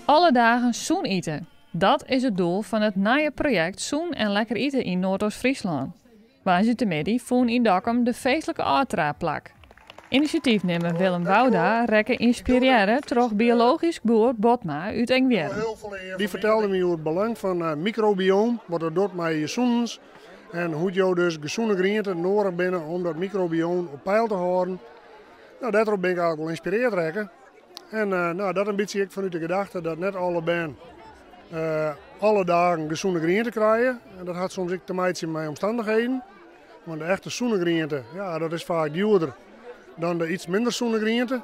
Alle dagen zoen eten. Dat is het doel van het nieuwe project Zoen en Lekker Eten in Noordoost-Friesland. Woensdagmiddag voen in Dokkum de feestelijke Atra-plak. Initiatiefnemer Willem Wouda rekken inspireren door biologisch boer Botma uit Engwerden. Die vertelde me over het belang van microbioom, wat het doet met je zoens. En hoe je dus gezonde groenten nodig binnen om dat microbioom op peil te houden. Nou, daarop ben ik eigenlijk wel geïnspireerd rekken. En dat een beetje ik vanuit de gedachte dat net alle ben alle dagen gezonde groenten krijgen. En dat had soms ik te maken met omstandigheden. Want de echte zoene groenten, ja, dat is vaak duurder dan de iets minder zoene groenten.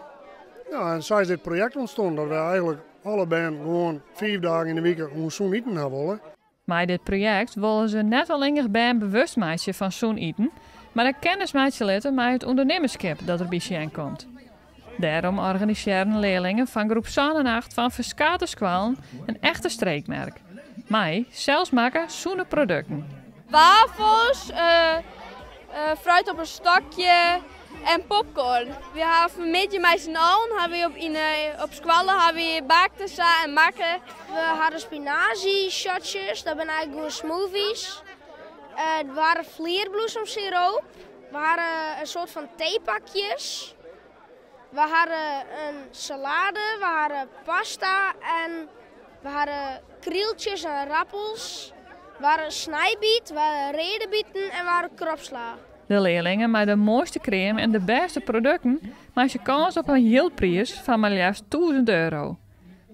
Ja, en zo is dit project ontstond, dat we eigenlijk alle ben gewoon 5 dagen in de week een zoen eten hebben willen. Met dit project willen ze net alleen bij bewust maken van zoen eten, maar de kennis maken laten met het ondernemerschap dat er bij je komt. Daarom organiseren leerlingen van groep 8 van Verskate Squalen een echte streekmerk. Mij zelfs maken zoene producten. Wafels, fruit op een stokje en popcorn. We hebben met z'n allen hebben we op squallen hebben we bakken en maken. We hadden spinazie shotjes, dat zijn eigenlijk gewoon smoothies. Er waren vlierbloesemsiroop. We hadden een soort van theepakjes. We hadden een salade, we hadden pasta en we hadden krieltjes en rappels. We hadden snijbiet, we hadden redenbieten en we hadden kropsla. De leerlingen met de mooiste crème en de beste producten maken ze kans op een yieldprijs van maar liefst €1000.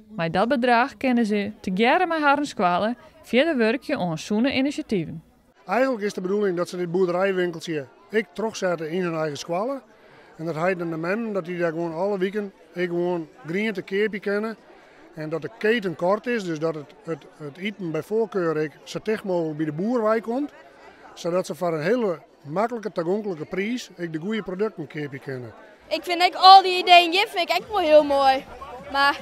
Met dat bedrag kunnen ze together met haar squalen verder werken aan zoene initiatieven. Eigenlijk is de bedoeling dat ze dit boerderijwinkeltje terugzetten in hun eigen squallen. En dat heet de men dat die daar gewoon alle weken gewoon groente keepje kennen. En dat de keten kort is, dus dat het eten bij voorkeur zo dicht mogelijk bij de boer komt. Zodat ze voor een hele makkelijke, toegankelijke prijs de goede producten keepje kennen. Ik vind al die ideeën vind ik echt wel heel mooi. Maar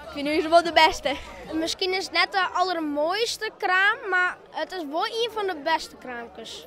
ik vind nu wel de beste. Misschien is het net de allermooiste kraam, maar het is wel een van de beste kraampjes.